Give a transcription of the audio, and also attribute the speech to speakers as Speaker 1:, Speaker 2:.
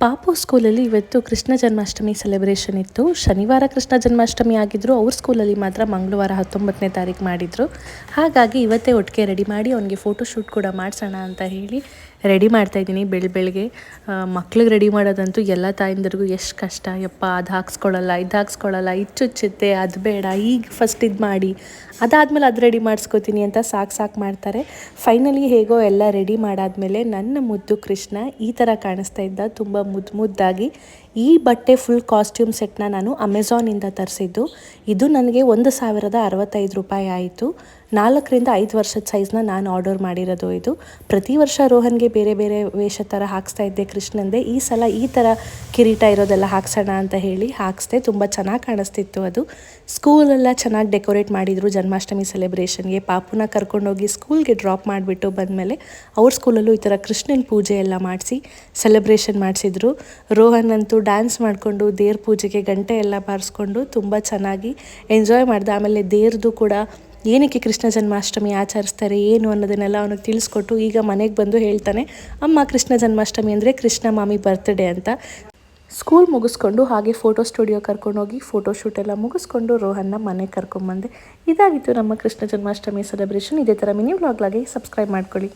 Speaker 1: ಪಾಪು ಸ್ಕೂಲಲ್ಲಿ ಇವತ್ತು ಕೃಷ್ಣ ಜನ್ಮಾಷ್ಟಮಿ ಸೆಲೆಬ್ರೇಷನ್ ಇತ್ತು. ಶನಿವಾರ ಕೃಷ್ಣ ಜನ್ಮಾಷ್ಟಮಿ ಆಗಿದ್ರು, ಅವ್ರ ಸ್ಕೂಲಲ್ಲಿ ಮಾತ್ರ ಮಂಗಳವಾರ 19ನೇ ತಾರೀಕು ಮಾಡಿದರು. ಹಾಗಾಗಿ ಇವತ್ತೇ ಒಟ್ಟಿಗೆ ರೆಡಿ ಮಾಡಿ ಅವನಿಗೆ ಫೋಟೋಶೂಟ್ ಕೂಡ ಮಾಡಿಸೋಣ ಅಂತ ಹೇಳಿ ರೆಡಿ ಮಾಡ್ತಾಯಿದ್ದೀನಿ. ಬೆಳಗ್ಗೆ ಮಕ್ಳಿಗೆ ರೆಡಿ ಮಾಡೋದಂತೂ ಎಲ್ಲ ತಾಯಿಂದರಿಗೂ ಎಷ್ಟು ಕಷ್ಟ. ಯಪ್ಪ ಅದು ಹಾಕ್ಸ್ಕೊಳ್ಳಲ್ಲ, ಇದು ಹಾಕ್ಸ್ಕೊಳ್ಳಲ್ಲ, ಇದು ಚುಚ್ಚುತ್ತೆ, ಅದು ಬೇಡ, ಈಗ ಫಸ್ಟ್ ಇದು ಮಾಡಿ ಅದಾದಮೇಲೆ ಅದು ರೆಡಿ ಮಾಡಿಸ್ಕೋತೀನಿ ಅಂತ ಸಾಕು ಮಾಡ್ತಾರೆ. ಫೈನಲಿ ಹೇಗೋ ಎಲ್ಲ ರೆಡಿ ಮಾಡಾದಮೇಲೆ ನನ್ನ ಮುದ್ದು ಕೃಷ್ಣ ಈ ಥರ ಕಾಣಿಸ್ತಾ ಇದ್ದ, ತುಂಬ ಮುದ್ದಾಗಿ. ಈ ಬಟ್ಟೆ ಫುಲ್ ಕಾಸ್ಟ್ಯೂಮ್ ಸೆಟ್ನ ನಾನು ಅಮೆಝಾನಿಂದ ತರಿಸಿದ್ದು. ಇದು ನನಗೆ 1065 ರೂಪಾಯಿ ಆಯಿತು. 4ರಿಂದ 5 ವರ್ಷದ ಸೈಜ್ನ ನಾನು ಆರ್ಡರ್ ಮಾಡಿರೋದು. ಇದು ಪ್ರತಿ ವರ್ಷ ರೋಹನ್ಗೆ ಬೇರೆ ಬೇರೆ ವೇಷ ಥರ ಹಾಕ್ಸ್ತಾ ಇದ್ದೆ ಕೃಷ್ಣಂದೆ. ಈ ಸಲ ಈ ಥರ ಕಿರೀಟ ಇರೋದೆಲ್ಲ ಹಾಕ್ಸೋಣ ಅಂತ ಹೇಳಿ ಹಾಕ್ಸ್ದೆ. ತುಂಬ ಚೆನ್ನಾಗಿ ಕಾಣಿಸ್ತಿತ್ತು ಅದು. ಸ್ಕೂಲೆಲ್ಲ ಚೆನ್ನಾಗಿ ಡೆಕೋರೇಟ್ ಮಾಡಿದರು ಜನ್ಮಾಷ್ಟಮಿ ಸೆಲೆಬ್ರೇಷನ್ಗೆ. ಪಾಪುನ ಕರ್ಕೊಂಡೋಗಿ ಸ್ಕೂಲ್ಗೆ ಡ್ರಾಪ್ ಮಾಡಿಬಿಟ್ಟು ಬಂದಮೇಲೆ ಅವ್ರ ಸ್ಕೂಲಲ್ಲೂ ಈ ಥರ ಕೃಷ್ಣನ ಪೂಜೆ ಎಲ್ಲ ಮಾಡಿಸಿ ಸೆಲೆಬ್ರೇಷನ್ ಮಾಡಿಸಿದ್ರು. ರೋಹನ್ ಅಂತೂ ಡ್ಯಾನ್ಸ್ ಮಾಡಿಕೊಂಡು ದೇವ್ರ ಪೂಜೆಗೆ ಗಂಟೆ ಎಲ್ಲ ಬಾರಿಸ್ಕೊಂಡು ತುಂಬ ಚೆನ್ನಾಗಿ ಎಂಜಾಯ್ ಮಾಡಿದೆ. ಆಮೇಲೆ ದೇವ್ರದ್ದು ಕೂಡ ಏನಕ್ಕೆ ಕೃಷ್ಣ ಜನ್ಮಾಷ್ಟಮಿ ಆಚರಿಸ್ತಾರೆ ಏನು ಅನ್ನೋದನ್ನೆಲ್ಲ ಅವನಿಗೆ ತಿಳಿಸ್ಕೊಟ್ಟು ಈಗ ಮನೆಗೆ ಬಂದು ಹೇಳ್ತಾನೆ, ಅಮ್ಮ ಕೃಷ್ಣ ಜನ್ಮಾಷ್ಟಮಿ ಅಂದರೆ ಕೃಷ್ಣ ಮಾಮಿ ಬರ್ತ್ಡೇ ಅಂತ. ಸ್ಕೂಲ್ ಮುಗಿಸ್ಕೊಂಡು ಹಾಗೆ ಫೋಟೋ ಸ್ಟುಡಿಯೋ ಕರ್ಕೊಂಡೋಗಿ ಫೋಟೋಶೂಟ್ ಎಲ್ಲ ಮುಗಿಸ್ಕೊಂಡು ರೋಹನ್ನ ಮನೆಗೆ ಕರ್ಕೊಂಬಂದೆ. ಇದಾಗಿತ್ತು ನಮ್ಮ ಕೃಷ್ಣ ಜನ್ಮಾಷ್ಟಮಿ ಸೆಲೆಬ್ರೇಷನ್. ಇದೇ ಥರ ಮಿನಿ ವ್ಲಾಗ್ಲಾಗಿ ಸಬ್ಸ್ಕ್ರೈಬ್ ಮಾಡ್ಕೊಳ್ಳಿ.